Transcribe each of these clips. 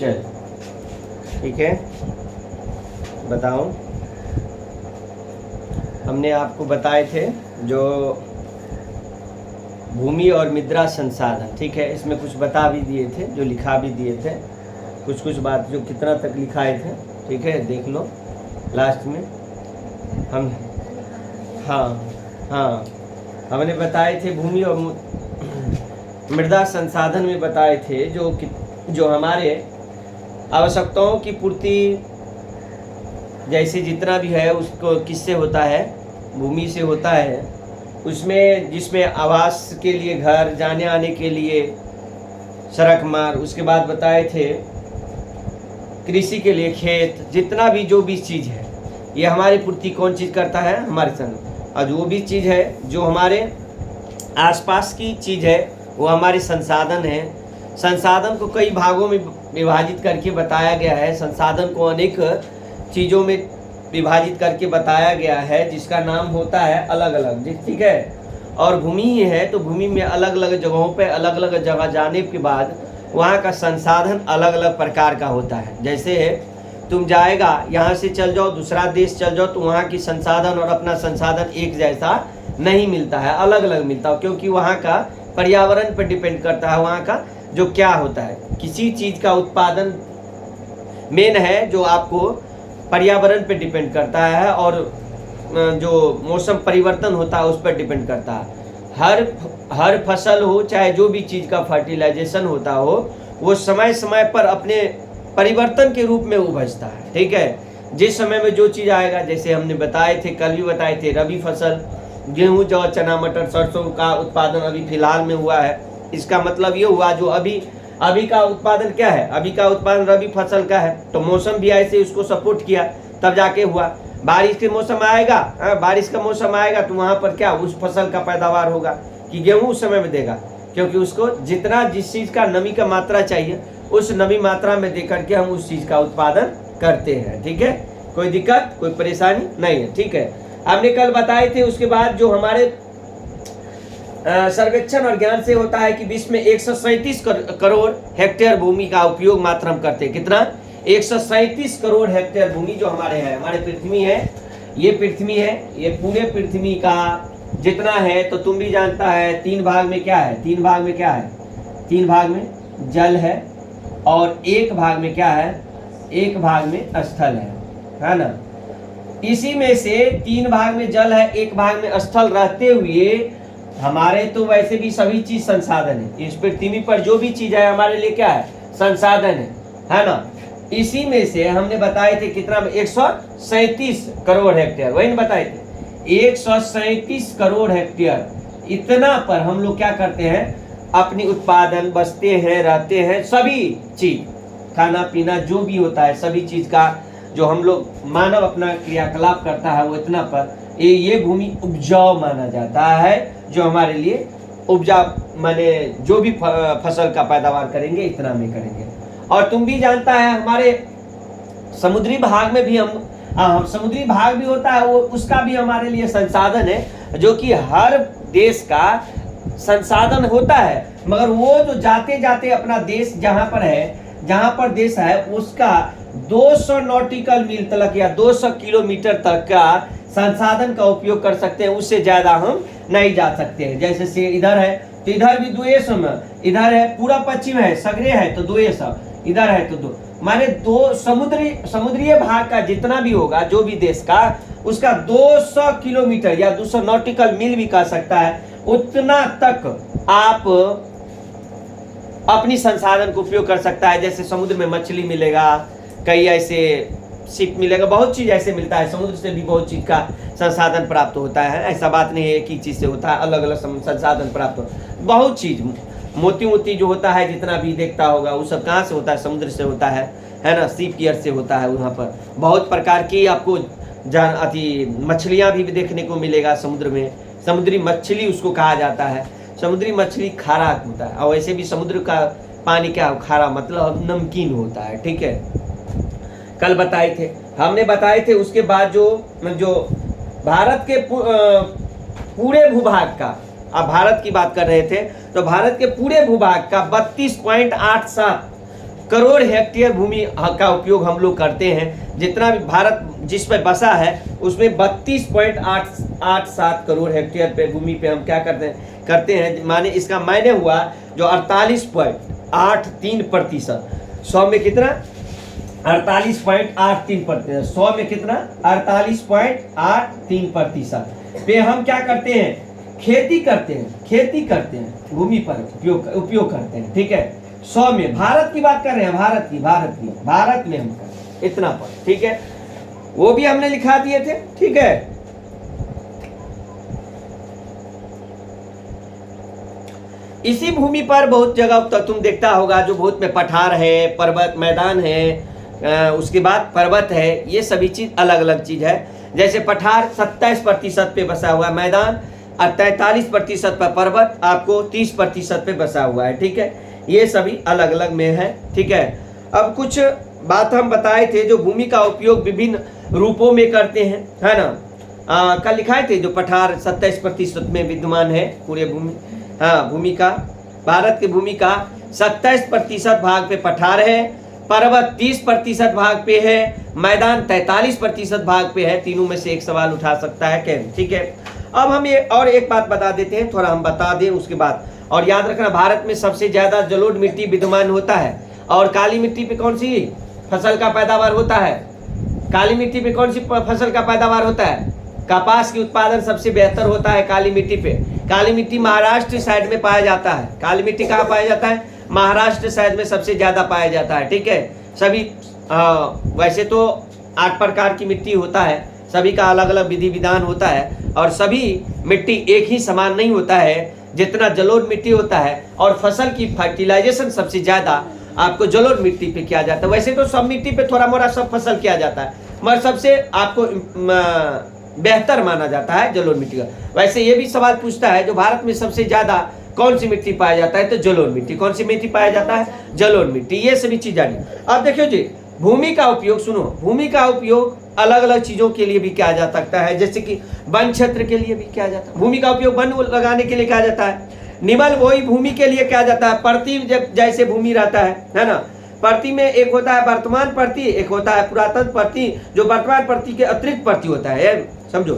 चल ठीक है, बताओ। हमने आपको बताए थे जो भूमि और मृदा संसाधन, ठीक है, इसमें कुछ बता भी दिए थे, जो लिखा भी दिए थे, कुछ बात जो कितना तक लिखाए थे, ठीक है, देख लो लास्ट में हम। हाँ हाँ, हमने बताए थे भूमि और मृदा संसाधन में बताए थे जो हमारे आवश्यकताओं की पूर्ति जैसे जितना भी है उसको किससे होता है, भूमि से होता है। उसमें जिसमें आवास के लिए घर, जाने आने के लिए सड़क मार्ग, उसके बाद बताए थे कृषि के लिए खेत, जितना भी जो भी चीज़ है ये हमारी पूर्ति कौन चीज़ करता है, हमारे संग। और जो भी चीज़ है जो हमारे आसपास की चीज़ है वो हमारे संसाधन है। संसाधन को कई भागों में विभाजित करके बताया गया है, संसाधन को अनेक चीज़ों में विभाजित करके बताया गया है, जिसका नाम होता है अलग अलग, ठीक है। और भूमि ही है तो भूमि में अलग अलग जगहों पे अलग अलग जगह जाने के बाद वहाँ का संसाधन अलग अलग प्रकार का होता है। जैसे तुम जाएगा, यहाँ से चल जाओ दूसरा देश चल जाओ तो वहाँ की संसाधन और अपना संसाधन एक जैसा नहीं मिलता है, अलग अलग मिलता है, क्योंकि वहाँ का पर्यावरण पर डिपेंड करता है। वहाँ का जो क्या होता है, किसी चीज़ का उत्पादन मेन है जो आपको पर्यावरण पे डिपेंड करता है, और जो मौसम परिवर्तन होता है उस पर डिपेंड करता है। हर फसल हो, चाहे जो भी चीज़ का फर्टिलाइजेशन होता हो, वो समय समय पर अपने परिवर्तन के रूप में उपजता है, ठीक है। जिस समय में जो चीज़ आएगा, जैसे हमने बताए थे, कल भी बताए थे, रबी फसल गेहूँ, जौ, चना, मटर, सरसों का उत्पादन अभी फिलहाल में हुआ है। इसका मतलब ये हुआ जो अभी का उत्पादन क्या है, अभी का उत्पादन रबी फसल का है, तो मौसम भी ऐसे उसको सपोर्ट किया तब जाके हुआ। बारिश के मौसम आएगा, बारिश का मौसम आएगा तो वहाँ पर क्या उस फसल का पैदावार होगा कि गेहूँ उस समय में देगा, क्योंकि उसको जितना जिस चीज़ का नमी का मात्रा चाहिए उस नमी मात्रा में दे करके हम उस चीज़ का उत्पादन करते हैं, ठीक है। कोई दिक्कत, कोई परेशानी नहीं है, ठीक है। हमने कल बताए थे। उसके बाद जो हमारे सर्वेक्षण और ज्ञान से होता है कि विश्व में 137 करोड़ हेक्टेयर भूमि का उपयोग मात्र हम करते हैं। कितना? 137 करोड़ हेक्टेयर भूमि जो हमारे है, हमारे पृथ्वी है, ये पृथ्वी है, ये पूरे पृथ्वी का जितना है तो तुम भी जानता है 3 भाग में क्या है, 3 भाग में क्या है, 3 भाग में जल है और 1 भाग में क्या है, 1 भाग में स्थल है ना। इसी में से 3 भाग में जल है, 1 भाग में स्थल रहते हुए हमारे तो वैसे भी सभी चीज संसाधन है। इस पृथ्वी पर जो भी चीज है हमारे लिए क्या है, संसाधन है ना। इसी में से हमने बताए थे कितना, 137 करोड़ हेक्टेयर, वही बताए थे 137 करोड़ हेक्टेयर। इतना पर हम लोग क्या करते हैं, अपनी उत्पादन, बसते हैं, रहते हैं, सभी चीज, खाना पीना जो भी होता है सभी चीज का जो हम लोग मानव अपना क्रियाकलाप करता है वो इतना पर ये भूमि उपजाऊ माना जाता है, जो हमारे लिए उपजाऊ माने जो भी फसल का पैदावार करेंगे इतना में करेंगे। और तुम भी जानता है हमारे समुद्री भाग में भी हम समुद्री भाग भी होता है, वो उसका भी हमारे लिए संसाधन है, जो कि हर देश का संसाधन होता है। मगर वो जो जाते जाते अपना देश जहाँ पर है, जहाँ पर देश है उसका 200 नॉटिकल मील तक या 200 किलोमीटर तक का संसाधन का उपयोग कर सकते हैं, उससे ज्यादा हम नहीं जा सकते हैं। जैसे से इधर है तो इधर भी 2 में, इधर है पूरा पश्चिम है, सगरे है तो 2 इधर है तो 2, माने 2 समुद्रीय भाग का जितना भी होगा जो भी देश का, उसका 200 किलोमीटर या 200 नॉटिकल मील भी कह सकता है, उतना तक आप अपनी संसाधन को उपयोग कर सकता है। जैसे समुद्र में मछली मिलेगा, कई ऐसे शिप मिलेगा, बहुत चीज ऐसे मिलता है, समुद्र से भी बहुत चीज का संसाधन प्राप्त होता है। ऐसा बात नहीं है एक ही चीज से होता है, अलग अलग संसाधन प्राप्त हो, बहुत चीज, मोती जो होता है जितना भी देखता होगा वो सब कहाँ से होता है, समुद्र से होता है ना, सीप ईयर से होता है। वहाँ पर बहुत प्रकार की आपको मछलियाँ भी देखने को मिलेगा समुद्र में, समुद्री मछली उसको कहा जाता है। समुद्री मछली खारा होता है, और वैसे भी समुद्र का पानी क्या खारा मतलब नमकीन होता है, ठीक है। कल बताए थे, हमने बताए थे। उसके बाद जो भारत के पूरे भूभाग का, अब भारत की बात कर रहे थे, तो भारत के पूरे भूभाग का 32.87 करोड़ हेक्टेयर भूमि का उपयोग हम लोग करते हैं। जितना भी भारत जिस पर बसा है उसमें 32.87 करोड़ हेक्टेयर पे भूमि पे हम क्या करते हैं माने इसका मायने हुआ जो 48.83%। 100 में कितना 48.83%। 100 में कितना 48.83% पे हम क्या करते हैं खेती करते हैं भूमि पर उपयोग करते हैं। ठीक है 100 में भारत की बात कर रहे हैं, भारत में हम इतना पर। ठीक है वो भी हमने लिखा दिए थे। ठीक है इसी भूमि पर बहुत जगह तक तुम देखता होगा जो बहुत में पठार है, पर्वत मैदान है, उसके बाद पर्वत है, ये सभी चीज अलग अलग चीज है। जैसे पठार 27% पे बसा हुआ है, मैदान 43% पर, पर्वत आपको 30% पे बसा हुआ है। ठीक है ये सभी अलग अलग में है। ठीक है अब कुछ बात हम बताए थे जो भूमि का उपयोग विभिन्न रूपों में करते हैं, है ना। कल लिखाए थे जो पठार 27% में विद्यमान है पूरे भूमि, हाँ भूमि का, भारत की भूमि का 27% भाग पे पठार है, पर्वत 30% भाग पे है, मैदान 43% भाग पे है। तीनों में से एक सवाल उठा सकता है कैसे। ठीक है अब हम ये और एक बात बता देते हैं, थोड़ा हम बता दें उसके बाद। और याद रखना भारत में सबसे ज्यादा जलोढ़ मिट्टी विद्यमान होता है। और काली मिट्टी पे कौन सी फसल का पैदावार होता है, काली मिट्टी पे कौन सी फसल का पैदावार होता है, कपास की उत्पादन सबसे बेहतर होता है काली मिट्टी पे। काली मिट्टी महाराष्ट्र साइड में पाया जाता है। काली मिट्टी कहाँ पाया जाता है, महाराष्ट्र साइड में सबसे ज्यादा पाया जाता है। ठीक है सभी वैसे तो 8 प्रकार की मिट्टी होता है, सभी का अलग अलग विधि विधान होता है और सभी मिट्टी एक ही समान नहीं होता है। जितना जलोढ़ मिट्टी होता है और फसल की फर्टिलाइजेशन सबसे ज्यादा आपको जलोढ़ मिट्टी पे किया जाता है। वैसे तो सब मिट्टी पे थोड़ा मोड़ा सब फसल किया जाता है मगर सबसे आपको बेहतर माना जाता है जलोढ़ मिट्टी का। वैसे ये भी सवाल पूछता है जो भारत में सबसे ज्यादा कौन सी मिट्टी पाया जाता है, तो जलोढ़ मिट्टी। कौन सी मिट्टी पाया जाता है, जलोढ़ मिट्टी। ये सभी चीज जानिए। अब देखियो जी भूमि का उपयोग, सुनो भूमि का उपयोग अलग अलग चीजों के लिए भी किया जा सकता है। जैसे कि वन क्षेत्र के लिए भी किया जाता है, भूमि का उपयोग वन लगाने के लिए किया जाता है। निमल वही भूमि के लिए किया जाता है। परती जैसे भूमि रहता है ना, परती में एक होता है वर्तमान परती, एक होता है पुरातन परती, जो वर्तमान परती के अतिरिक्त परती होता है, समझो।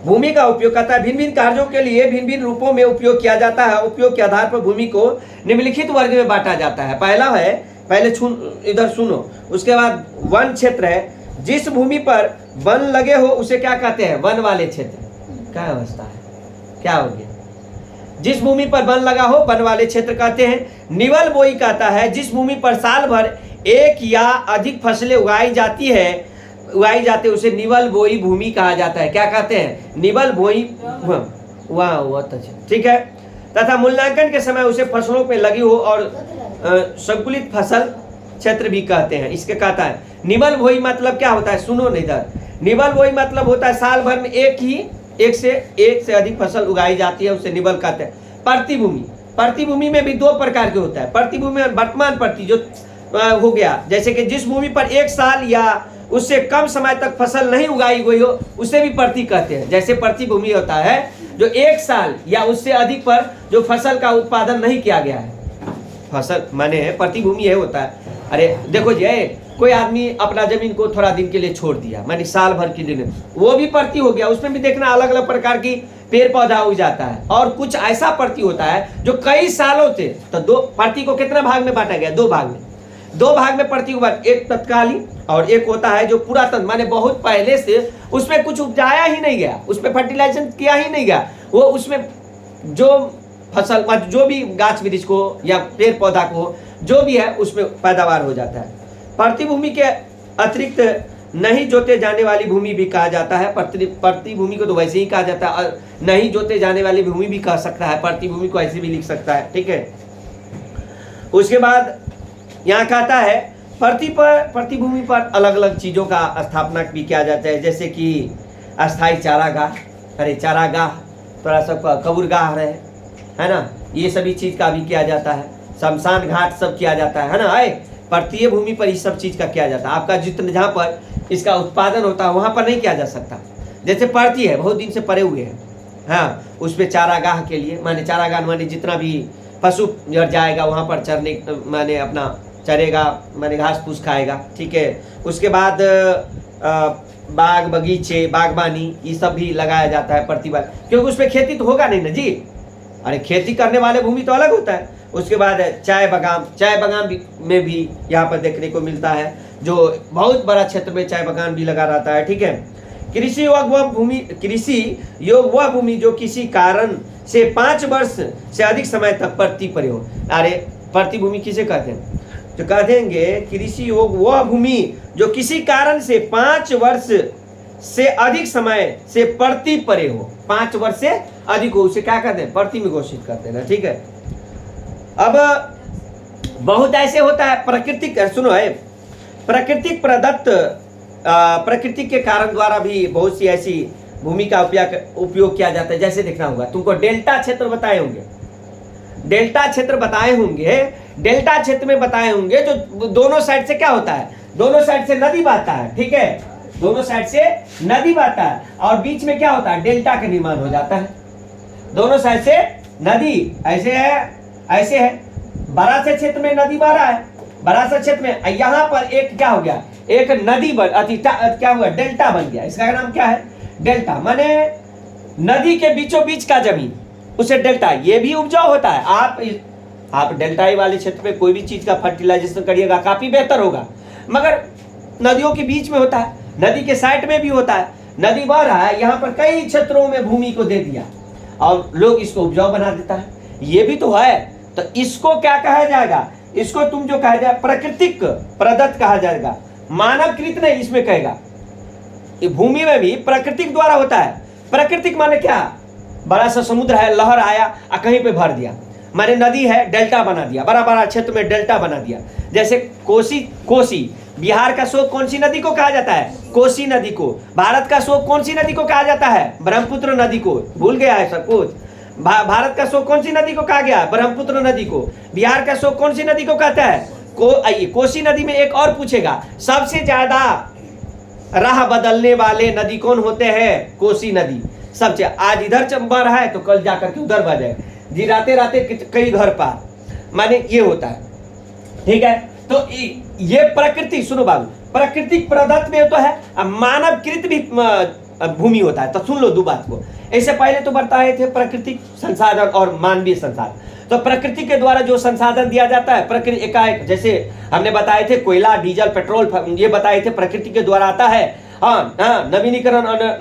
भूमि का उपयोग करता है भिन्न भिन्न कार्यों के लिए भिन्न भिन्न रूपों में उपयोग किया जाता है। उपयोग के आधार पर भूमि को निम्नलिखित वर्ग में बांटा जाता है। पहला है, पहले इधर सुनो, उसके बाद वन क्षेत्र है। जिस भूमि पर वन लगे हो उसे क्या कहते हैं, वन वाले क्षेत्र। क्या अवस्था है, क्या हो गया, जिस भूमि पर वन लगा हो वन वाले क्षेत्र कहते हैं। निवल बोई कहता है जिस भूमि पर साल भर एक या अधिक फसलें उगाई जाती उसे निवल बोई भूमि कहा जाता है। क्या कहते हैं, निवल बोई। वाह ठीक है। तथा मूल्यांकन के समय उसे फसलों पे लगी हो और संकुलित फसल क्षेत्र भी कहते हैं। इसके कहता है निवल बोई मतलब क्या होता है, सुनो नहीं इधर। निवल बोई मतलब होता है साल भर में एक से अधिक फसल उगाई जाती है, उसे निवल कहते हैं। प्रतिभूमि, प्रतिभूमि में भी दो प्रकार के होता है। प्रतिभूमि में वर्तमान प्रति जो हो गया, जैसे कि जिस भूमि पर एक साल या उससे कम समय तक फसल नहीं उगाई गई हो उसे भी प्रति कहते हैं। जैसे प्रतिभूमि होता है जो एक साल या उससे अधिक पर जो फसल का उत्पादन नहीं किया गया है, फसल माने प्रतिभूमि है होता है। अरे देखो जी, कोई आदमी अपना जमीन को थोड़ा दिन के लिए छोड़ दिया, माने साल भर के लिए, वो भी प्रति हो गया। उसमें भी देखना अलग अलग प्रकार की पेड़ पौधा उग जाता है। और कुछ ऐसा प्रति होता है जो कई सालों से, तो दो प्रति को कितना भाग में बांटा गया, दो भाग में। दो भाग में प्रति को बांटा, एक तत्कालीन और एक होता है जो पुरातन, माने बहुत पहले से उसमें कुछ उपजाया ही नहीं गया, उसमें फर्टिलाइजेशन किया ही नहीं गया, वो उसमें जो फसल जो भी गाछ वृक्ष को या पेड़ पौधा को जो भी है उसमें पैदावार हो जाता है। प्रतिभूमि के अतिरिक्त नहीं जोते जाने वाली भूमि भी कहा जाता है। प्रतिभूमि को तो वैसे ही कहा जाता है, नहीं जोते जाने वाली भूमि भी कह सकता है, प्रतिभूमि को ऐसे भी लिख सकता है। ठीक है। उसके बाद यहाँ कहता है प्रतिभूमि पर अलग अलग चीजों का स्थापना भी किया जाता है। जैसे कि अस्थायी चारागाह, अरे चारागाह थोड़ा सा कब्रगाह है ना, ये सभी चीज का भी किया जाता है। शमशान घाट सब किया जाता है ना। पर्तीय भूमि पर इस सब चीज का किया जाता है। आपका जितना जहाँ पर इसका उत्पादन होता है वहां पर नहीं किया जा सकता। जैसे पर्ती है बहुत दिन से पड़े हुए हैं, हाँ, उस पर चारागाह के लिए, माने चारागाह माने जितना भी पशु जब जाएगा वहाँ पर चरने माने अपना चरेगा, माने घास फूस खाएगा, ठीक है। उसके बाद बाग बगीचे बागबानी ये सब भी लगाया जाता है प्रतिबाग, क्योंकि उसमें खेती तो होगा नहीं ना जी। अरे खेती करने वाले भूमि तो अलग होता है। उसके बाद चाय बागान में भी यहाँ पर देखने को मिलता है, जो बहुत बड़ा क्षेत्र में चाय बागान भी लगा रहता है, ठीक है। कृषि योग वह भूमि जो किसी कारण से 5 वर्ष से अधिक समय तक पड़ती पड़े हो। अरे पड़ती भूमि किसे कहते हैं? तो कह देंगे कृषि योग वह भूमि जो किसी कारण से 5 वर्ष से अधिक समय से पड़ती पड़े हो, 5 वर्ष से अधिक हो, उसे क्या कहते हैं? पड़ती में घोषित करते हैं ना, ठीक है। अब बहुत ऐसे होता है प्राकृतिक, सुनो है, प्राकृतिक प्रदत्त, प्रकृति के कारण द्वारा भी बहुत सी ऐसी भूमि का उपयोग किया जाता है। जैसे देखना होगा तुमको डेल्टा क्षेत्र बताए होंगे, डेल्टा क्षेत्र में बताए होंगे जो दोनों साइड से क्या होता है, दोनों साइड से नदी बहता है, ठीक है, दोनों साइड से नदी बहता है और बीच में क्या होता है, डेल्टा का निर्माण हो जाता है। दोनों साइड से नदी ऐसे है, बड़ा से क्षेत्र में नदी बह रहा है, बड़ा सा क्षेत्र में, यहाँ पर एक क्या हो गया, एक नदी क्या हुआ, डेल्टा बन गया। इसका नाम क्या है, डेल्टा, माने नदी के बीचों बीच का जमीन, उसे डेल्टा। ये भी उपजाऊ होता है। आप डेल्टाई वाले क्षेत्र में कोई भी चीज का फर्टिलाइजेशन करिएगा काफी बेहतर होगा, मगर नदियों के बीच में होता है, नदी के साइड में भी होता है। नदी बह रहा है, यहाँ पर कई क्षेत्रों में भूमि को दे दिया और लोग इसको उपजाऊ बना देता है, ये भी तो है। तो इसको क्या कहा जाएगा, इसको तुम जो कहा जाए प्राकृतिक प्रदत्त कहा जाएगा, मानवकृत नहीं इसमें कहेगा। भूमि में भी प्राकृतिक द्वारा होता है। प्राकृतिक माने क्या, बड़ा सा समुद्र है, लहर आया और कहीं पे भर दिया, माने नदी है, डेल्टा बना दिया, बड़ा बड़ा क्षेत्र में डेल्टा बना दिया। जैसे कोसी बिहार का शोक कौन सी नदी को कहा जाता है, कोसी नदी को। भारत का शोक कौन सी नदी को कहा जाता है, ब्रह्मपुत्र नदी को। भूल गया है सब कुछ। भारत का शोक कौन सी नदी को कहा गया, ब्रह्मपुत्र नदी को। बिहार का शोक कौन सी नदी को कहता है, कोसी नदी में एक और पूछेगा, सबसे ज्यादा राह बदलने वाले नदी कौन होते हैं, कोसी नदी। सबसे, आज इधर चंबा रहा है तो कल जाकर के उधर बह जाए, जिराते रहते कई घर पार, माने ये होता है, ठीक है। तो ये प्रकृति, सुनो बाबू, प्राकृतिक प्रदत्त में तो है, मानवकृत भी भूमि होता है। तो सुन लो दो बात को, इससे पहले तो बताए थे प्राकृतिक संसाधन और मानवीय संसाधन। तो प्रकृति के द्वारा जो संसाधन दिया जाता है, प्रकृति एकाएक, जैसे हमने बताए थे कोयला, डीजल, पेट्रोल, ये बताए थे प्रकृति के द्वारा आता है।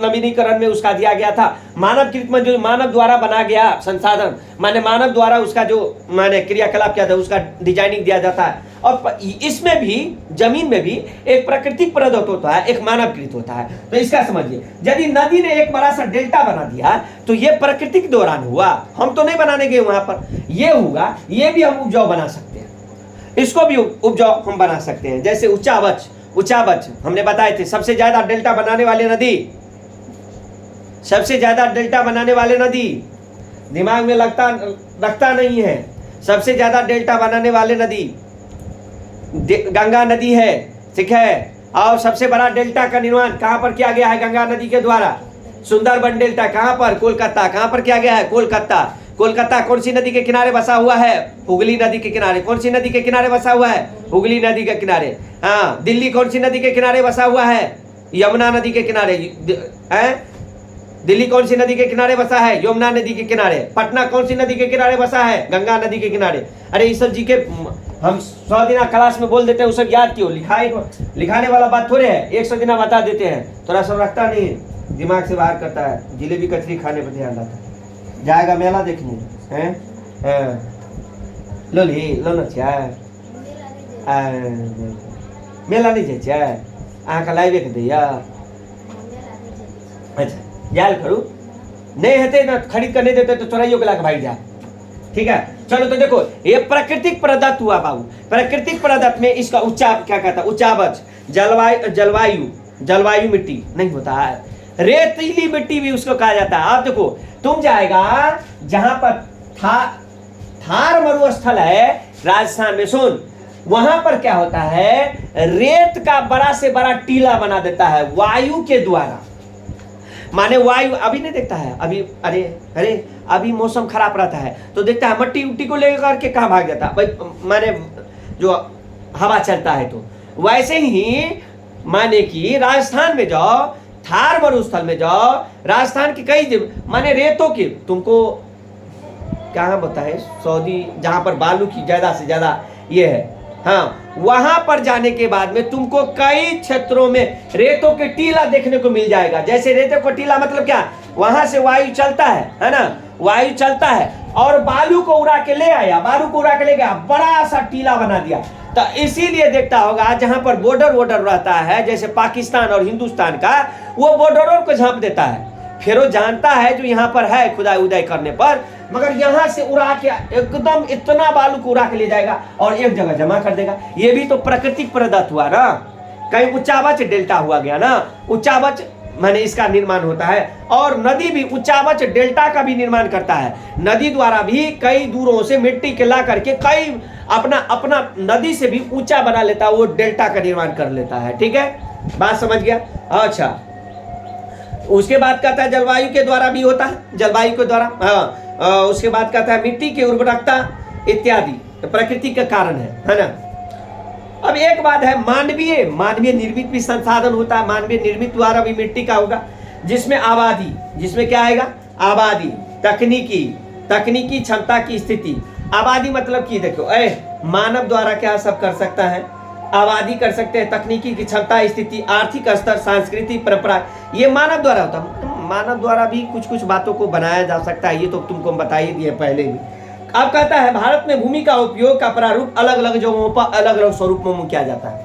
नवीनीकरण में उसका दिया गया था। मानवकृत में जो मानव द्वारा बना गया संसाधन, माने मानव द्वारा उसका जो माने क्रियाकलाप किया था, उसका डिजाइनिंग दिया जाता है। और इसमें भी, जमीन में भी एक प्राकृतिक प्रदत्त होता है, एक मानवकृत होता है। तो इसका समझिए, यदि नदी ने एक बड़ा सा डेल्टा बना दिया तो ये प्राकृतिक दौरान हुआ, हम तो नहीं बनाने गए वहां पर, ये हुआ। ये भी हम उपजाऊ बना सकते हैं, इसको भी उपजाऊ हम बना सकते हैं। जैसे उचाबच हमने बताए थे, सबसे ज्यादा डेल्टा बनाने वाले नदी, दिमाग में लगता नहीं है। सबसे ज्यादा डेल्टा बनाने वाले नदी गंगा नदी है, ठीक है। और सबसे बड़ा डेल्टा का निर्माण कहां पर किया गया है, गंगा नदी के द्वारा। सुंदरबन डेल्टा कहां पर, कोलकाता। कहां पर किया गया है, कोलकाता कौन सी नदी के किनारे बसा हुआ है, हुगली नदी के किनारे। कौन सी नदी के किनारे बसा हुआ है, हुगली नदी के किनारे। हाँ, दिल्ली कौन सी नदी के किनारे बसा हुआ है, यमुना नदी के किनारे। दिल्ली कौन सी नदी के किनारे बसा है, यमुना नदी के किनारे। पटना कौन सी नदी के किनारे बसा है, गंगा नदी के किनारे। अरे इस सब जी के हम 100 दिन क्लास में बोल देते हैं, वो सब याद क्यों, लिखाने वाला बात थोड़े है। 100 दिन बता देते हैं, थोड़ा सब रखता नहीं, दिमाग से बाहर करता है। जिलेबी कचरी खाने पर ध्यान रहता है। जाएगा मेला देखने हैं, लो ना चाय, मेला नहीं जाए, अहाँ का लाइव के दैया। अच्छा जाल करू, नहीं हेते ना खरीद कर नहीं देते तो चोराइयों के लाके भाई जा, ठीक है। चलो तो देखो, ये प्राकृतिक प्रदत्त हुआ बाबू। प्राकृतिक प्रदत्त में इसका क्या कहता है, उचाबच। जलवायु मिट्टी नहीं होता है, रेतीली मिट्टी भी उसको कहा जाता है। आप देखो, तुम जाएगा जहां पर थार मरुस्थल है राजस्थान में, सुन, वहां पर क्या होता है, रेत का बड़ा से बड़ा टीला बना देता है वायु के द्वारा। माने वायु अभी नहीं देखता है, अभी अरे अरे अभी मौसम खराब रहता है तो देखता है मट्टी उट्टी को लेकर के कहाँ भाग जाता है भाई, माने जो हवा चलता है। तो वैसे ही माने कि राजस्थान में जाओ, थार मरुस्थल में जाओ, राजस्थान की कई माने रेतों की तुमको कहाँ बताए, सऊदी जहां पर बालू की ज्यादा से ज्यादा ये है, हाँ वहां पर जाने के बाद में तुमको कई क्षेत्रों में रेतों के टीला देखने को मिल जाएगा। जैसे रेतों का टीला मतलब क्या, वहां से वायु चलता है ना, वायु चलता है और बालू को उड़ा के ले आया, बालू को उड़ा के ले गया, बड़ा सा टीला बना दिया। तो इसीलिए देखता होगा जहां पर बॉर्डर रहता है, जैसे पाकिस्तान और हिंदुस्तान का, वो बॉर्डरों को झांप देता है। फिर वो जानता है जो यहाँ पर है खुदाई उदाई करने पर, मगर यहाँ से उड़ा के एकदम इतना बालू को उड़ा के ले जाएगा और एक जगह जमा कर देगा। ये भी तो प्राकृतिक प्रदत्त हुआ ना, कहीं उच्चावच डेल्टा हुआ गया ना, उच्चावच माने इसका निर्माण होता है। और नदी भी उच्चावच डेल्टा का भी निर्माण करता है। नदी द्वारा भी कई दूरों से मिट्टी के ला करके कई अपना नदी से भी ऊंचा बना लेता है, वो डेल्टा का निर्माण कर लेता है। ठीक है, बात समझ गया। अच्छा, उसके बाद कहता है जलवायु के द्वारा भी होता है, जलवायु के द्वारा, हाँ। उसके बाद कहता है मिट्टी की उर्वरकता इत्यादि तो प्रकृति का कारण है ना। अब एक बात है, मानवीय निर्मित भी संसाधन होता है, मानवीय निर्मित द्वारा भी मिट्टी का होगा, जिसमें आबादी, जिसमें क्या आएगा, आबादी, तकनीकी क्षमता की स्थिति। आबादी मतलब कि देखो मानव द्वारा क्या सब कर सकता है, आबादी कर सकते हैं, तकनीकी की क्षमता, स्थिति, आर्थिक स्तर, सांस्कृतिक परंपरा, ये मानव द्वारा होता है। मानव द्वारा भी कुछ बातों को बनाया जा सकता है, ये तो तुमको बता ही दिए पहले भी। अब कहता है भारत में भूमि का उपयोग का प्रारूप अलग अलग जगहों पर अलग अलग स्वरूपों में किया जाता है।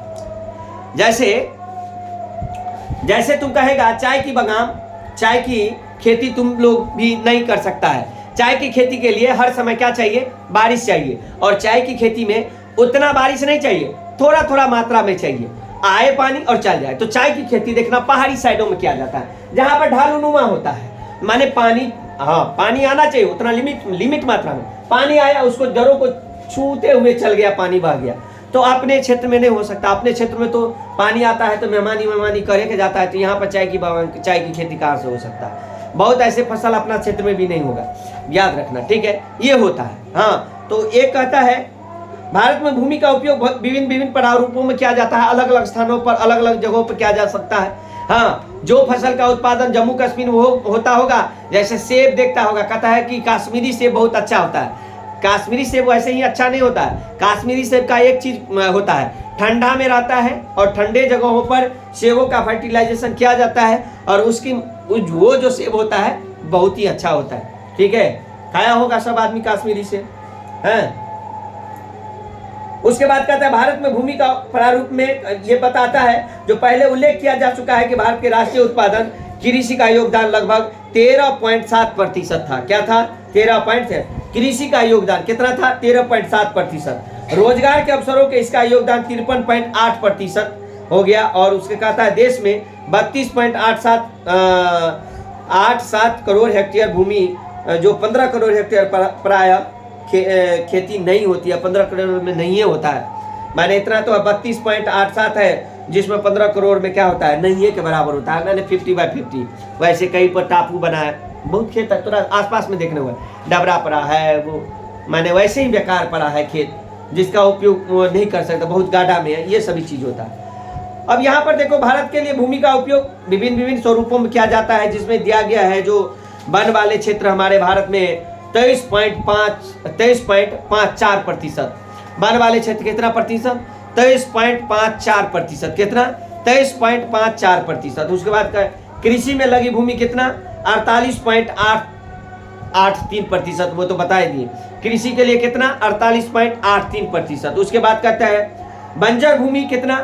जैसे तुम कहेगा चाय की बगान, चाय की खेती तुम लोग भी नहीं कर सकता है। चाय की खेती के लिए हर समय क्या चाहिए, बारिश चाहिए, और चाय की खेती में उतना बारिश नहीं चाहिए, थोड़ा थोड़ा मात्रा में चाहिए, आए पानी और चल जाए। तो चाय की खेती देखना पहाड़ी साइडों में किया जाता है, जहां पर ढालूनुमा होता है, माने पानी, हाँ पानी आना चाहिए उतना लिमिट मात्रा में। पानी आया, उसको जड़ों को छूते हुए चल गया, पानी बह गया। तो अपने क्षेत्र में नहीं हो सकता, अपने क्षेत्र में तो पानी आता है तो मेहमानी करे के जाता है, तो यहाँ पर चाय की खेती कहाँ से हो सकता है। बहुत ऐसे फसल अपना क्षेत्र में भी नहीं होगा, याद रखना। ठीक है, ये होता है। हाँ, तो एक कहता है भारत में भूमि का उपयोग विभिन्न प्रारूपों में किया जाता है, अलग अलग स्थानों पर, अलग अलग जगहों पर किया जा सकता है। हाँ, जो फसल का उत्पादन जम्मू कश्मीर में होता होगा, जैसे सेब देखता होगा, कहता है कि कश्मीरी सेब बहुत अच्छा होता है। कश्मीरी सेब वैसे ही अच्छा नहीं होता है। कश्मीरी सेब का एक चीज होता है, ठंडा में रहता है और ठंडे जगहों पर सेबों का फर्टिलाइजेशन किया जाता है, और उसकी वो जो सेब होता है बहुत ही अच्छा होता है। ठीक है, खाया होगा सब आदमी कश्मीरी सेब, है। उसके बाद कहता है भारत में भूमि का प्रारूप में ये बताता है, जो पहले उल्लेख किया जा चुका है कि भारत के राष्ट्रीय उत्पादन कृषि का योगदान लगभग 13.7% था। क्या था, 13. कृषि का योगदान कितना था, 13.7%। रोजगार के अवसरों के इसका योगदान 53.8% हो गया। और उसके कहता है देश में 32.87 करोड़ हेक्टेयर भूमि, जो 15 करोड़ हेक्टेयर प्राय खेती नहीं होती है, 15 करोड़ में नहीं होता है। मैंने इतना तो 32.87 है, जिसमें 15 करोड़ में क्या होता है, नहीं है के बराबर होता है। मैंने 50/50 वैसे कहीं पर टापू बनाया, बहुत खेत है, थोड़ा आसपास में देखने हुआ डबरा पड़ा है, वो मैंने वैसे ही बेकार पड़ा है खेत, जिसका उपयोग नहीं कर सकता, बहुत गाढ़ा में है, ये सभी चीज होता है। अब यहाँ पर देखो, भारत के लिए भूमि का उपयोग विभिन्न स्वरूपों में किया जाता है, जिसमें दिया गया है जो वन वाले क्षेत्र हमारे भारत में 23.54%। वन वाले क्षेत्र कितना प्रतिशत, 23.54%। कितना, 23.54%। उसके बाद कृषि में लगी भूमि कितना, 48.83%। वो तो बता दिए, कृषि के लिए कितना, 48.83%। उसके बाद कहता है बंजर भूमि कितना,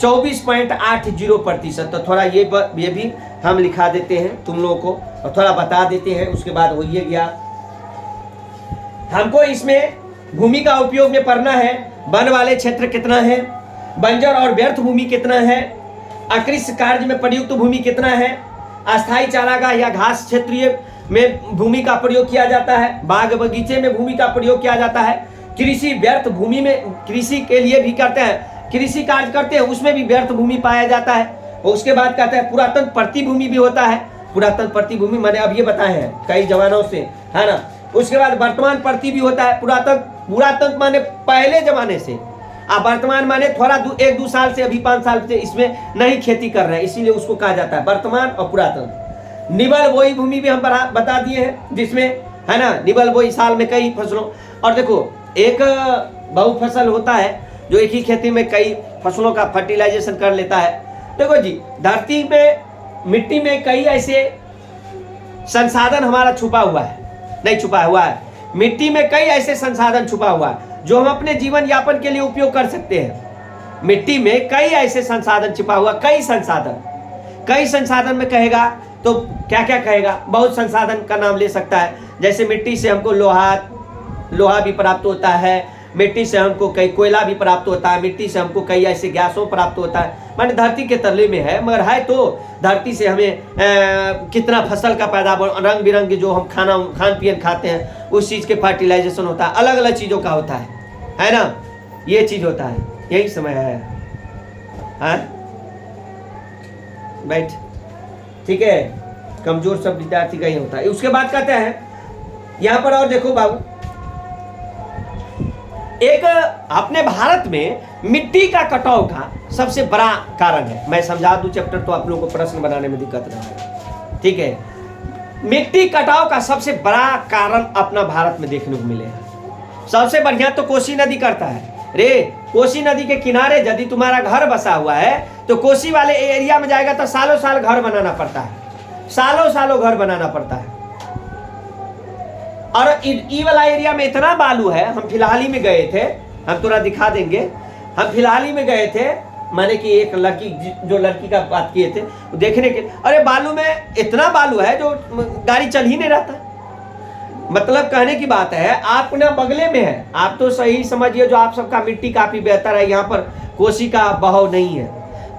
24.80%। तो थोड़ा ये भी हम लिखा देते हैं तुम लोगों को, और थोड़ा बता देते हैं। उसके बाद हो ये गया, हमको इसमें भूमि का उपयोग में पढ़ना है, वन वाले क्षेत्र कितना है, बंजर और व्यर्थ भूमि कितना है, अकृषि कार्य में प्रयुक्त भूमि कितना है, अस्थायी चारागाह या घास क्षेत्रीय में भूमि का प्रयोग किया जाता है, बाग बगीचे में भूमि का प्रयोग किया जाता है, कृषि व्यर्थ भूमि में कृषि के लिए भी करते हैं, कृषि कार्य करते हैं उसमें भी व्यर्थ भूमि पाया जाता है। और उसके बाद कहते हैं पुरातन प्रतिभूमि भी होता है, पुरातन प्रतिभूमि मैंने अब ये बताए हैं कई जमानों से, है ना। उसके बाद वर्तमान प्रति भी होता है। पुरातन माने पहले जमाने से, अब वर्तमान माने थोड़ा 1-2 साल से, अभी 5 साल से इसमें नहीं खेती कर रहे हैं, इसीलिए उसको कहा जाता है वर्तमान और पुरातन। निबल बोई भूमि भी हम बता दिए हैं, जिसमें, है ना, निबल बोई साल में कई फसलों। और देखो एक बहु फसल होता है जो एक ही खेती में कई फसलों का फर्टिलाइजेशन कर लेता है। देखो जी, धरती में, मिट्टी में कई ऐसे संसाधन हमारा छुपा हुआ है, नहीं छुपा हुआ है, मिट्टी में कई ऐसे संसाधन छुपा हुआ है जो हम अपने जीवन यापन के लिए उपयोग कर सकते हैं। मिट्टी में कई ऐसे संसाधन छिपा हुआ, कई संसाधन में कहेगा तो क्या क्या कहेगा, बहुत संसाधन का नाम ले सकता है। जैसे मिट्टी से हमको लोहा भी प्राप्त होता है, मिट्टी से हमको कई कोयला भी प्राप्त होता है, मिट्टी से हमको कई ऐसे गैसों प्राप्त होता है। माने धरती के तले में है, मगर है तो धरती से हमें कितना फसल का पैदावार, रंग बिरंगे जो हम खान पियन खाते हैं उस चीज़ के फर्टिलाइजेशन होता है, अलग अलग चीज़ों का होता है ना, ये चीज़ होता है। यही समय है, हाँ बैठ, ठीक है। कमजोर सब विद्यार्थी का ही होता है। उसके बाद कहते हैं यहाँ पर, और देखो बाबू, एक अपने भारत में मिट्टी का कटाव का सबसे बड़ा कारण है। मैं समझा दूं चैप्टर तो आप लोगों को प्रश्न बनाने में दिक्कत ना हो, ठीक है। मिट्टी कटाव का सबसे बड़ा कारण अपना भारत में देखने को मिलेगा। सबसे बढ़िया तो कोसी नदी करता है रे। कोसी नदी के किनारे यदि तुम्हारा घर बसा हुआ है तो कोसी वाले एरिया में जाएगा तो सालों साल घर बनाना पड़ता है, सालों घर बनाना पड़ता है। और ई वाला एरिया में इतना बालू है, हम फिलहाल ही में गए थे, हम थोड़ा दिखा देंगे। हम फिलहाल ही में गए थे, माने कि एक लड़की का बात किए थे देखने के, अरे बालू में इतना बालू है जो गाड़ी चल ही नहीं रहता। मतलब कहने की बात है, आप ना बगले में है, आप तो सही समझिए जो आप सबका मिट्टी काफी बेहतर है, यहाँ पर कोसी का बहाव नहीं है।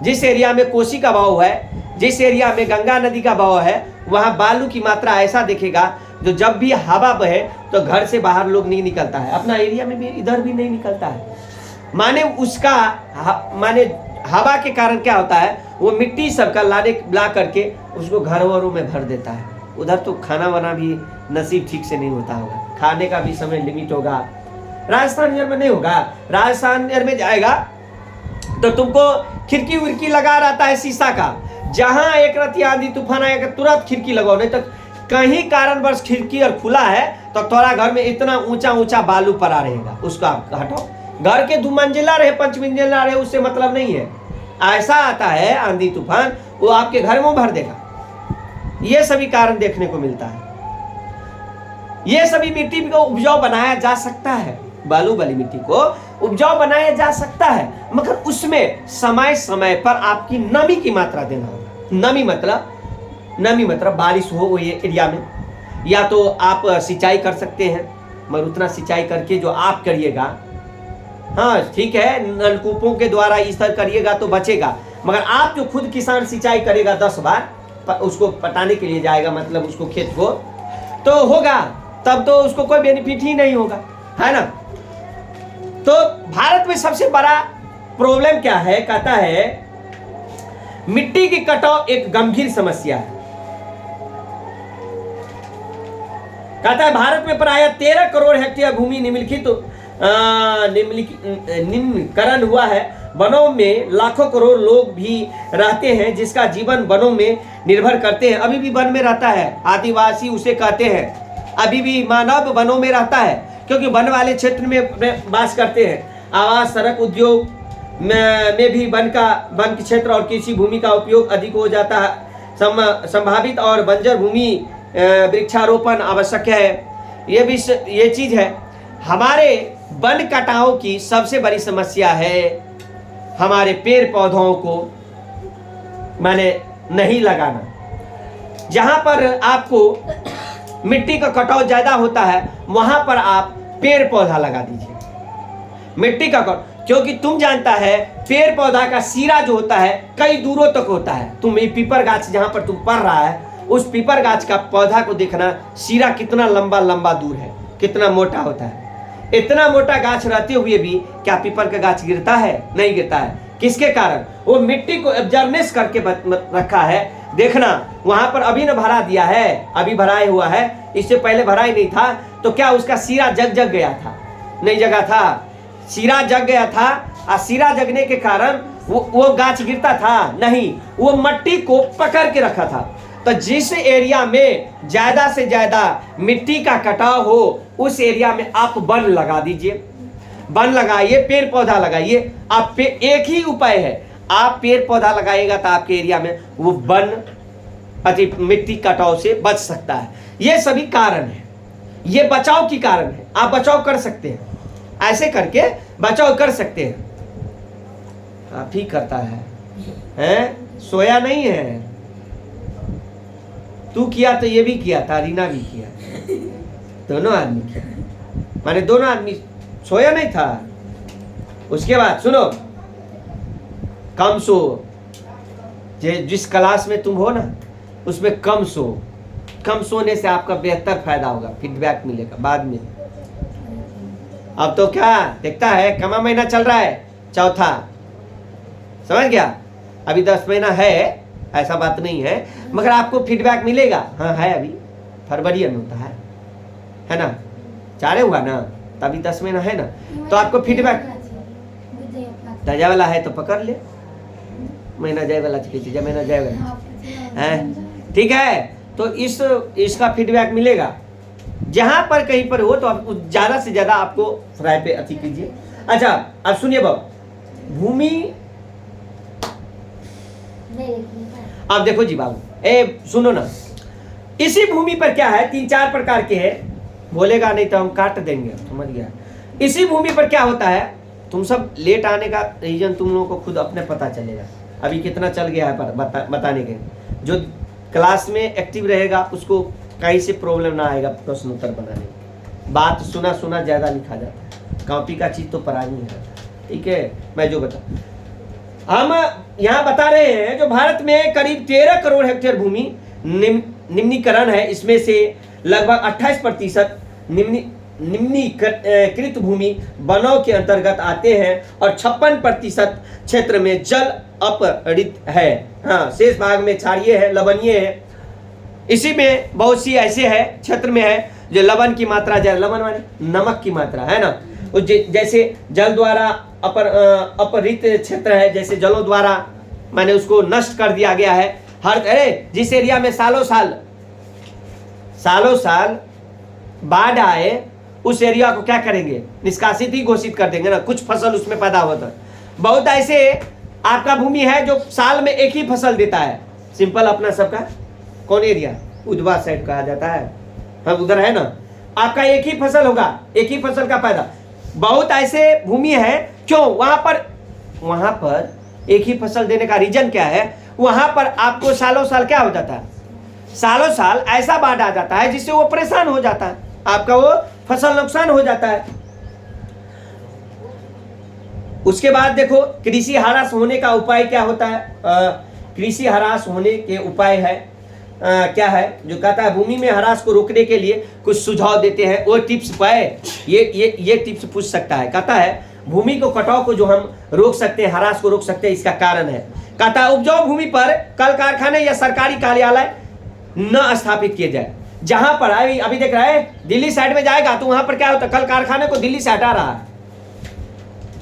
जिस एरिया में कोसी का बहाव है, जिस एरिया में गंगा नदी का बहाव है, वहाँ बालू की मात्रा ऐसा दिखेगा जो जब भी हवा बहे तो घर से बाहर लोग नहीं निकलता है, अपना एरिया में भी इधर भी नहीं निकलता है। माने उसका माने हवा के कारण क्या होता है, वो मिट्टी सबका ला करके उसको घरों में भर देता है। उधर तो खाना वाना भी नसीब ठीक से नहीं होता होगा, खाने का भी समय लिमिट होगा। राजस्थान में नहीं होगा, राजस्थान में जाएगा तो तुमको खिड़की उड़की लगा रहता है शीशा का, जहां एक रत्ती आंधी तूफान आएगा तुरंत खिड़की लगाओ, नहीं तो कहीं कारणवश खिड़की और खुला है तो थोड़ा घर में इतना ऊंचा बालू पड़ा रहेगा, उसको आप हटाओ। घर के 2 मंजिला रहे 5 मंजिला रहे उससे मतलब नहीं है। ऐसा आता है आंधी तूफान, वो आपके घर में भर देगा। ये सभी कारण देखने को मिलता है। ये सभी मिट्टी को उपजाऊ बनाया जा सकता है, बालू वाली मिट्टी को उपजाऊ बनाया जा सकता है, मगर उसमें समय समय पर आपकी नमी की मात्रा देना होगा। नमी मतलब बारिश हो वो ये एरिया में, या तो आप सिंचाई कर सकते हैं, मगर उतना सिंचाई करके जो आप करिएगा, हाँ ठीक है, नलकूपों के द्वारा इस तरह करिएगा तो बचेगा, मगर आप जो खुद किसान सिंचाई करेगा 10 बार उसको पटाने के लिए जाएगा, मतलब उसको खेत को, तो होगा तब तो उसको कोई बेनिफिट ही नहीं होगा, है ना। तो भारत में सबसे बड़ा प्रॉब्लम क्या है, कहता है मिट्टी की कटाव एक गंभीर समस्या है। कहता है भारत में प्राय 13 करोड़ हेक्टेयर भूमि निम्नीकरण हुआ है। वनों में लाखों करोड़ लोग भी रहते हैं जिसका जीवन वनों में निर्भर करते हैं। अभी भी वन में रहता है, आदिवासी उसे कहते हैं। अभी भी मानव वनों में रहता है क्योंकि वन वाले क्षेत्र में वास करते हैं। आवास, सड़क, उद्योग में भी वन के क्षेत्र और कृषि भूमि का उपयोग अधिक हो जाता है। संभावित और बंजर भूमि वृक्षारोपण आवश्यक है। ये चीज है। हमारे वन कटाव की सबसे बड़ी समस्या है हमारे पेड़ पौधों को माने नहीं लगाना। जहां पर आपको मिट्टी का कटाव ज्यादा होता है वहां पर आप पेड़ पौधा लगा दीजिए। मिट्टी का कटाव, क्योंकि तुम जानता है पेड़ पौधा का सिरा जो होता है कई दूरों तक होता है। तुम ये पीपर गाछ जहां पर तुम पढ़ रहा है उस पीपर गाछ का पौधा को देखना, सिरा कितना लंबा दूर है, कितना मोटा होता है। इतना मोटा गाछ रहते हुए भी क्या पीपर का गाछ गिरता है? नहीं गिरता है। किसके कारण? वो मिट्टी को एब्जॉर्बनेस करके रखा है, देखना वहां पर अभी न भरा दिया है, अभी भराए हुआ है, इससे पहले भरा ही नहीं था। तो क्या उसका सिरा जग गया था? नहीं जगा था, सिरा जग गया था। और सिरा जगने के कारण वो गाछ गिरता था नहीं, वो मट्टी को पकड़ के रखा था। तो जिस एरिया में ज्यादा से ज्यादा मिट्टी का कटाव हो उस एरिया में आप वन लगा दीजिए, वन लगाइए, पेड़ पौधा लगाइए। आप एक ही उपाय है, आप पेड़ पौधा लगाएगा तो आपके एरिया में वो वन अति मिट्टी कटाव से बच सकता है। ये सभी कारण है, ये बचाव की कारण है। आप बचाव कर सकते हैं, ऐसे करके बचाव कर सकते हैं। आप ही करता है? सोया नहीं है। तू किया तो ये भी किया था, रीना भी किया, दोनों आदमी किया, माने दोनों आदमी सोया नहीं था। उसके बाद सुनो, कम सो। जिस क्लास में तुम हो ना उसमें कम सो। कम सोने से आपका बेहतर फायदा होगा, फीडबैक मिलेगा बाद में। अब तो क्या देखता है, कमा महीना चल रहा है, चौथा, समझ गया? अभी 10 महीना है, ऐसा बात नहीं है, मगर आपको फीडबैक मिलेगा। हाँ है, अभी फरवरी में होता है ना, 4 हुआ ना, तभी 10 महीना है ना, तो आपको फीडबैक जाए वाला है तो पकड़ ले, महीना जाए वाला चाहिए, महीना जाए वाला है, ठीक है? तो इसका फीडबैक मिलेगा। जहां पर कहीं पर हो तो आप ज्यादा से ज्यादा आपको फ्राई पे अति कीजिए। अच्छा अब सुनिए बाबू, भूमि, अब देखो जी बाबू, सुनो ना, इसी भूमि पर क्या है, 3-4 प्रकार के हैं, बोलेगा नहीं तो हम काट देंगे, समझ गया? इसी भूमि पर क्या होता है, तुम सब लेट आने का रीजन तुम लोगों को खुद अपने पता चलेगा। अभी कितना चल गया है पर बताने के, जो क्लास में एक्टिव रहेगा उसको कहीं से प्रॉब्लम ना आएगा प्रश्न उत्तर बनाने में। बात सुना ज्यादा लिखा जाता है, कॉपी का चीज तो परानी है, ठीक है? मैं जो हम यहाँ बता रहे हैं, जो भारत में करीब 13 करोड़ हेक्टेयर भूमि निम्नीकरण है, इसमें से लगभग 28% निम्नीकृत भूमि वनों के अंतर्गत आते हैं और 56% क्षेत्र में जल अपहृत है। हाँ, शेष भाग में क्षारीय है, लवणीय है। इसी में बहुत सी ऐसे है क्षेत्र में है जो लवण की मात्रा, लवण माने नमक की मात्रा है ना, जैसे जल द्वारा अपहृत क्षेत्र है, जैसे जलों द्वारा माने उसको नष्ट कर दिया गया है। जिस एरिया में सालों साल बाढ़ आए उस एरिया को क्या करेंगे, निष्कासित ही घोषित कर देंगे ना, कुछ फसल उसमें पैदा होता है। बहुत ऐसे आपका भूमि है जो साल में एक ही फसल देता है। सिंपल अपना सबका कौन एरिया, उधवा साइड कहा जाता है, हम उधर है ना, आपका एक ही फसल होगा, एक ही फसल का पैदा। बहुत ऐसे भूमि है, क्यों वहां पर एक ही फसल देने का रीजन क्या है, वहां पर आपको सालों साल क्या हो जाता है, सालों साल ऐसा बाढ़ आ जाता है जिससे वो परेशान हो जाता है, आपका वो फसल नुकसान हो जाता है। उसके बाद देखो कृषि ह्रास होने का उपाय क्या होता है। कृषि ह्रास होने के उपाय है क्या है, जो कहता है भूमि में ह्रास को रोकने के लिए कुछ सुझाव देते हैं, वो टिप्स पाए, ये टिप्स पूछ सकता है। कहता है भूमि को कटाव को जो हम रोक सकते हैं, ह्रास को रोक सकते हैं, इसका कारण है। कहता है उपजाऊ भूमि पर कल कारखाने या सरकारी कार्यालय न स्थापित किए जाए। जहां पर अभी देख रहा है दिल्ली साइड में जाएगा तो वहां पर क्या होता है, कल कारखाने को दिल्ली से हटा रहा है,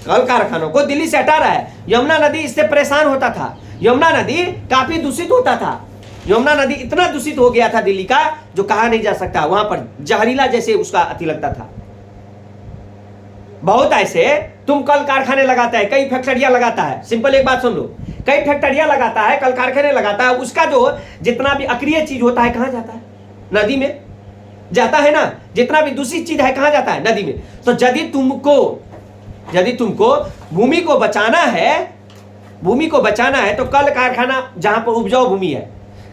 कल कारखानों को दिल्ली से हटा रहा है। यमुना नदी इससे परेशान होता था, यमुना नदी काफी दूषित होता था, यमुना नदी इतना दूषित हो गया था दिल्ली का जो कहा नहीं जा सकता, वहां पर जहरीला जैसे उसका अति लगता था। बहुत ऐसे तुम कल कारखाने लगाता है, कई फैक्ट्रियां लगाता है, सिंपल एक बात सुन लो, कई फैक्ट्रियां लगाता है, कल कारखाने लगाता है, उसका जो जितना भी अक्रिय चीज होता है कहां जाता है, नदी में जाता है ना, जितना भी दूषित चीज है कहां जाता है, नदी में। तो यदि तुमको भूमि को बचाना है तो कल कारखाना जहां पर उपजाऊ भूमि है,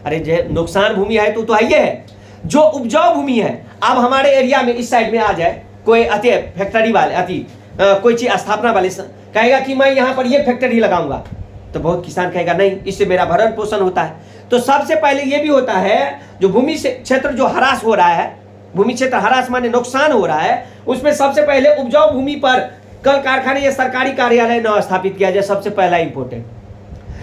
अरे नुकसान भूमि है तो है, है जो उपजाऊ भूमि है। अब हमारे एरिया में इस साइड में आ जाए कोई अति फैक्ट्री वाले कोई चीज स्थापना वाले कहेगा कि मैं यहाँ पर ये फैक्ट्री लगाऊंगा, तो बहुत किसान कहेगा नहीं, इससे मेरा भरण पोषण होता है। तो सबसे पहले ये भी होता है, जो भूमि क्षेत्र जो ह्रास हो रहा है, भूमि क्षेत्र ह्रास माने नुकसान हो रहा है, उसमें सबसे पहले उपजाऊ भूमि पर कल कारखाने या सरकारी कार्यालय न स्थापित किया जाए, सबसे पहला इंपोर्टेंट।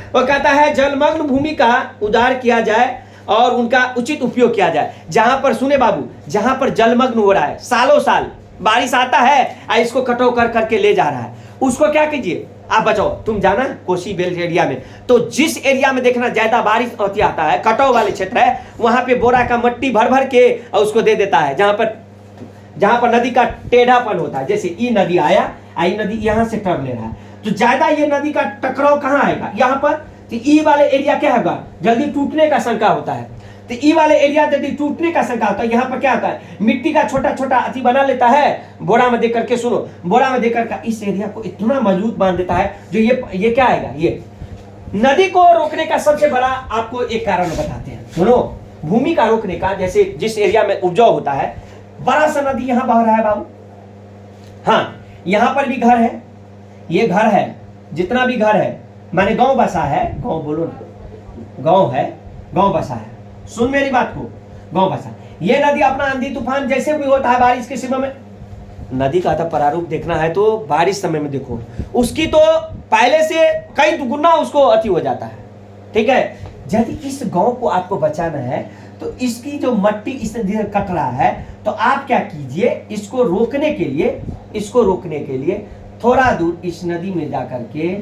वो कहता है जलमग्न भूमि का उद्धार किया जाए और उनका उचित उपयोग किया जाए। जहां पर सुने बाबू, जहां पर जलमग्न हो रहा है, सालों साल बारिश आता है और इसको कटो कर करके ले जा रहा है, उसको क्या कीजिए आप बचाओ। तुम जाना कोसी बेल्ट एरिया में, तो जिस एरिया में देखना ज्यादा बारिश होती आता है, कटाव वाले क्षेत्र है, वहां पे बोरा का मट्टी भर भर के और उसको दे देता है। जहां पर नदी का टेढ़ापन होता है, जैसे ई नदी आया, आई नदी यहां से टर्न ले रहा है, तो ज्यादा ये नदी का टकराव कहां आएगा, यहां पर। तो ई वाले एरिया क्या होगा, जल्दी टूटने का शंका होता है। तो ई वाले एरिया यदि टूटने का शंका होता है, यहाँ पर क्या होता है, मिट्टी का छोटा छोटा अति बना लेता है, बोरा में देकर के, सुनो, बोरा में देकर का इस एरिया को इतना मजबूत बांध देता है, जो ये क्या आएगा, ये नदी को रोकने का सबसे बड़ा आपको एक कारण बताते हैं। सुनो, भूमि का रोकने का, जैसे जिस एरिया में उपजाऊ होता है, बड़ा सा नदी यहां बह रहा है बाबू, हाँ, यहां पर भी घर है, ये घर है, जितना भी घर है, माने गांव बसा है, गांव बोलो, गांव है, गांव बसा है, सुन मेरी बात को, गांव बसा। ये नदी अपना आंधी तूफान जैसे भी होता है बारिश के समय में, नदी का तो प्रारूप देखना है तो बारिश समय में देखो, उसकी तो पहले से कई दुगुना उसको अति हो जाता है, ठीक है। यदि इस गांव को आपको बचाना है तो इसकी जो मट्टी इस तरह कट रहा है, तो आप क्या कीजिए, इसको रोकने के लिए थोड़ा दूर इस नदी में जाकर के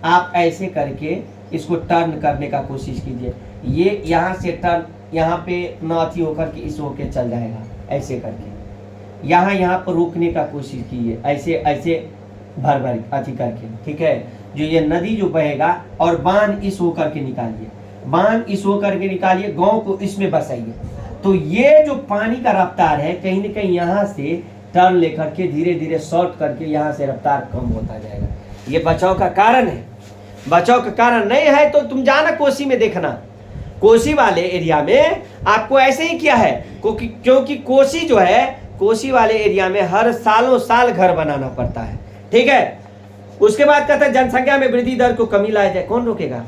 आप ऐसे करके इसको टर्न करने का कोशिश कीजिए। ये यहाँ से टर्न, यहाँ पे नाथी होकर के इस होके चल जाएगा, ऐसे करके यहाँ पर रोकने का कोशिश कीजिए, ऐसे भर भर अति करके, ठीक है। जो ये नदी जो बहेगा, और बांध इस होकर के निकालिए, बांध इस होकर के निकालिए, गांव को इसमें बसाइए। तो ये जो पानी का रफ्तार है, कहीं ना कहीं यहाँ से टर्न लेकर के धीरे धीरे शॉर्ट करके यहाँ से रफ्तार कम होता जाएगा। ये बचाव का कारण है। बचाव का कारण नहीं है तो तुम जाना कोसी में देखना, कोसी वाले एरिया में आपको ऐसे ही किया है, क्योंकि कोसी जो है, कोसी वाले एरिया में हर सालों साल घर बनाना पड़ता है, ठीक है। उसके बाद कहता है जनसंख्या में वृद्धि दर को कमी लाया जाए। कौन रोकेगा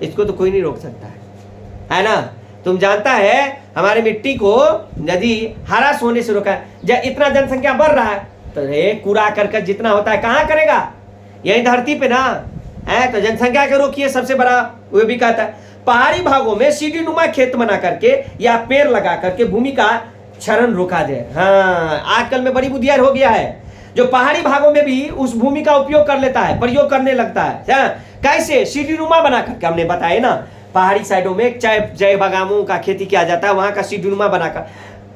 इसको, तो कोई नहीं रोक सकता है ना। तुम जानता है हमारे मिट्टी को यदि हरास होने से रोका, जब इतना जनसंख्या बढ़ रहा है तो ये कूड़ा करकट जितना होता है कहाँ करेगा, यही धरती पे ना है। तो जनसंख्या के रोकिए, सबसे बड़ा वो भी कहता है पहाड़ी भागों में सीढ़ी नुमा खेत बना करके या पेड़ लगा करके भूमि का क्षरण रोका जाए। हाँ, आजकल में बड़ी बुद्धियार हो गया है, जो पहाड़ी भागों में भी उस भूमि का उपयोग कर लेता है, प्रयोग करने लगता है। कैसे, सीढ़ी नुमा बना करके, हमने बताया ना, पहाड़ी साइडों में चाय बागानों का खेती किया जाता है, वहां का सीढ़ी नुमा बनाकर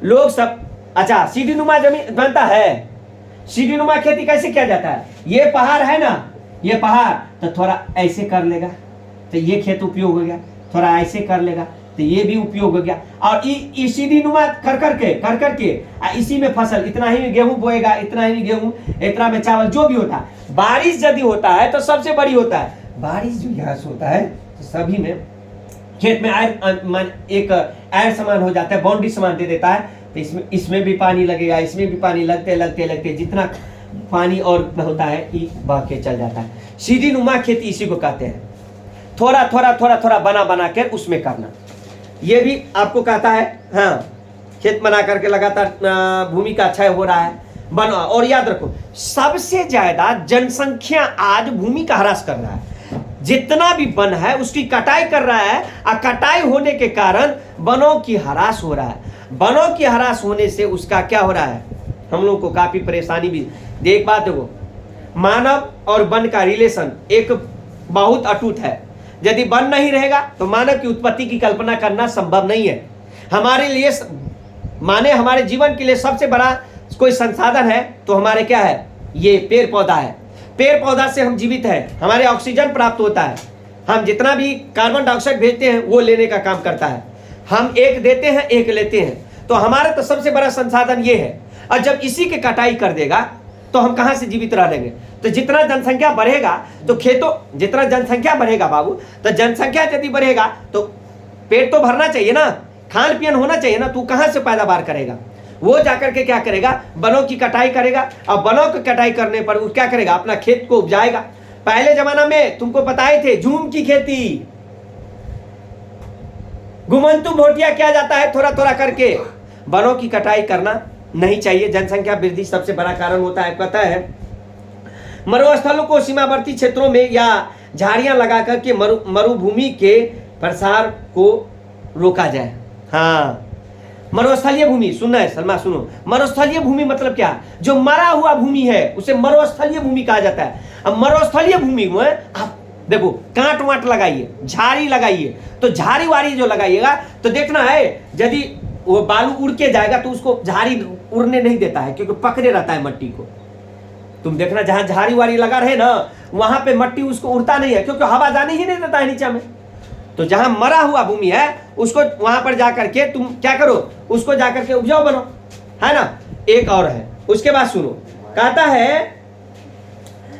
लोग सब, अच्छा सीढ़ी नुमा जमीन बनता है, सीढ़ी नुमा खेती कैसे किया जाता है, ये पहाड़ है ना, ये पहाड़, तो थोड़ा ऐसे कर लेगा तो ये खेत उपयोग हो गया, थोड़ा ऐसे कर लेगा तो ये भी उपयोग हो गया, और सीढ़ी नुमा कर करके इसी में फसल, इतना ही गेहूं बोएगा, इतना ही गेहूं, इतना में चावल, जो भी होता है। बारिश यदि होता है तो सबसे बड़ी होता है, बारिश जो यहाँ से होता है तो सभी में खेत में एक आयर समान हो जाता है, बाउंड्री समान दे देता है, तो इसमें भी पानी लगेगा, इसमें भी पानी लगते जितना पानी और होता है बह के चल जाता है। सीढ़ी नुमा खेती इसी को कहते हैं, थोड़ा बना कर उसमें करना। ये भी आपको कहता है, हाँ, खेत बना करके लगातार भूमि का क्षय हो रहा है, बना। और याद रखो, सबसे ज्यादा जनसंख्या आज भूमि का ह्रास कर रहा है, जितना भी वन है उसकी कटाई कर रहा है, और कटाई होने के कारण वनों की ह्रास हो रहा है। वनों की ह्रास होने से उसका क्या हो रहा है, हम लोग को काफी परेशानी भी। एक बात देखो, मानव और वन का रिलेशन एक बहुत अटूट है। यदि वन नहीं रहेगा तो मानव की उत्पत्ति की कल्पना करना संभव नहीं है। हमारे लिए माने हमारे जीवन के लिए सबसे बड़ा कोई संसाधन है तो हमारे क्या है, ये पेड़ पौधा है। पेड़ पौधा से हम जीवित हैं, हमारे ऑक्सीजन प्राप्त होता है, हम जितना भी कार्बन डाइऑक्साइड भेजते हैं वो लेने का काम करता है। हम एक देते हैं एक लेते हैं, तो हमारा तो सबसे बड़ा संसाधन ये है। और जब इसी की कटाई कर देगा तो हम कहां से जीवित रह लेंगे। तो जितना जनसंख्या बढ़ेगा तो जितना जनसंख्या बढ़ेगा बाबू, तो जनसंख्या यदि बढ़ेगा तो पेट तो भरना चाहिए ना, खान पियन होना चाहिए ना, तू कहां से पैदावार करेगा। वो जाकर के क्या करेगा, वनों की कटाई करेगा, और वनों की कटाई करने पर वो क्या करेगा, अपना खेत को उपजाएगा। पहले जमाना में तुमको बताए थे झूम की खेती, घुमंतु भोटिया किया जाता है थोड़ा करके। वनों की कटाई करना नहीं चाहिए। जनसंख्या वृद्धि सबसे बड़ा कारण होता है। कहता है मरुस्थलों को सीमावर्ती क्षेत्रों में या झाड़ियां लगा करके मरुभूमि के प्रसार को रोका जाए। हाँ, मरुस्थलीय भूमि सुनना है सलमा, सुनो। मरुस्थलीय भूमि मतलब क्या? जो मरा हुआ भूमि है उसे मरुस्थलीय भूमि कहा जाता है। अब मरुस्थलीय भूमि में आप देखो कांट वाट लगाइए, झाड़ी लगाइए, तो झाड़ी वाड़ी जो लगाइएगा तो देखना है यदि वो बालू उड़ के जाएगा तो उसको झाड़ी उड़ने नहीं देता है, क्योंकि पकड़े रहता है मट्टी को। तुम देखना जहां झाड़ी वाड़ी लगा रहे ना वहां पे मट्टी उसको उड़ता नहीं है, क्योंकि हवा जाने ही नहीं देता है नीचे में। तो जहां मरा हुआ भूमि है उसको वहां पर जाकर के तुम क्या करो, उसको जाकर के उपजाऊ बनो, है ना। एक और है, उसके बाद सुनो, कहता है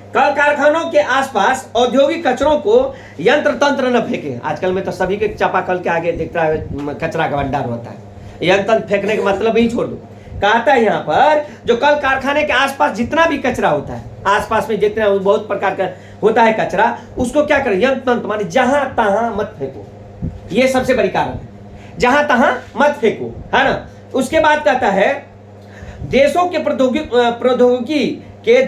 कल कारखानों के आसपास औद्योगिक कचरों को यंत्र तंत्र न फेंके। आजकल में तो सभी के चापाकल के आगे दिखता है कचरा का भंडार होता है, यंत्र फेंकने का मतलब ही छोड़ दो। कहता है यहाँ पर जो कल कारखाने के आसपास जितना भी कचरा होता है, आसपास में जितना बहुत प्रकार का होता है कचरा, उसको क्या करें, यंत्र तंत्र माने जहां तहां मत फेंको। ये सबसे बड़ी कारण है, जहां तहां मत फेंको, है ना। उसके बाद कहता है देशों के प्रौद्योगिकी के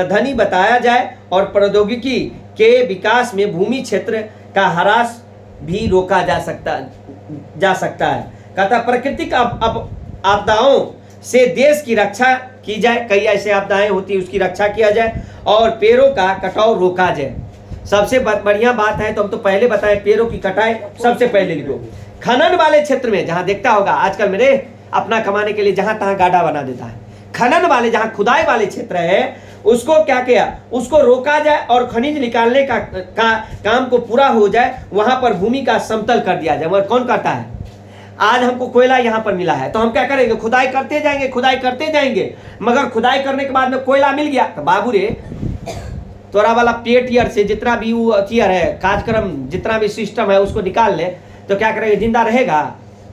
धनी बताया जाए और प्रौद्योगिकी के विकास में भूमि क्षेत्र का ह्रास भी रोका जा सकता है। कहता प्राकृतिक आपदाओं से देश की रक्षा की जाए, कई ऐसे आपदाएं होती है उसकी रक्षा किया जाए, और पेड़ों का कटाव रोका जाए। सबसे बढ़िया बात है तो हम तो पहले बताए पेड़ों की कटाई सबसे पहले लिखो। खनन वाले क्षेत्र में जहां देखता होगा आजकल मेरे अपना कमाने के लिए जहां तहां गाढ़ा बना देता है, खनन वाले जहां खुदाई वाले क्षेत्र है उसको क्या किया, उसको रोका जाए और खनिज निकालने का काम को पूरा हो जाए, वहां पर भूमि का समतल कर दिया जाए। मगर कौन करता है? आज हमको कोयला यहाँ पर मिला है तो हम क्या करेंगे, खुदाई करते जाएंगे, खुदाई करते जाएंगे, मगर खुदाई करने के बाद में कोयला मिल गया तो बाबू रे तोरा वाला पेट से जितना भी वो अथियर है कार्यक्रम, जितना भी सिस्टम है उसको निकाल ले, तो क्या करेंगे, जिंदा रहेगा।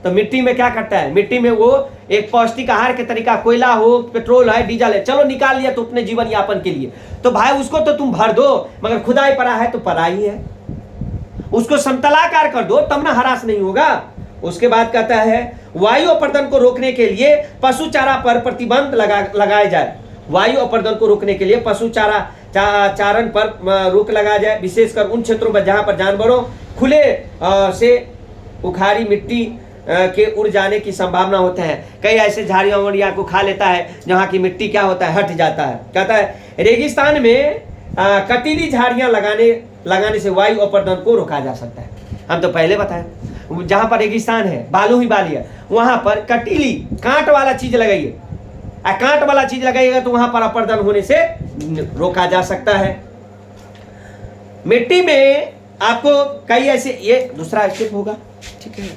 तो मिट्टी में क्या करता है, मिट्टी में वो एक पौष्टिक आहार के तरीका, कोयला हो, पेट्रोल है, डीजल है, चलो निकाल लिया तो अपने जीवन यापन के लिए, तो भाई उसको तो तुम भर दो, मगर खुदाई पड़ा है तो पड़ा ही है, उसको समतलाकार कर दो तब ना ह्रास नहीं होगा। उसके बाद कहता है वायु अपर्दन को रोकने के लिए पशु चारा पर प्रतिबंध लगाया जाए। वायु अपर्दन को रोकने के लिए पशु चारण पर रोक लगाया जाए, विशेषकर उन क्षेत्रों पर जहां पर जानवरों खुले से उखाड़ी मिट्टी के उड़ जाने की संभावना होते हैं। कई ऐसे झाड़ियों वड़िया को खा लेता है जहाँ की मिट्टी क्या होता है, हट जाता है। कहता है रेगिस्तान में कटीली झाड़ियां लगाने से वायु अपर्दन को रोका जा सकता है। हम तो पहले बताए जहां पर रेगिस्तान है, बालू ही बाली है, वहां पर कटीली कांट वाला चीज लगाइए, कांट वाला चीज लगाइएगा तो वहां पर अपर्दन होने से रोका जा सकता है। मिट्टी में आपको कई ऐसे, ये दूसरा स्टेप होगा, ठीक है।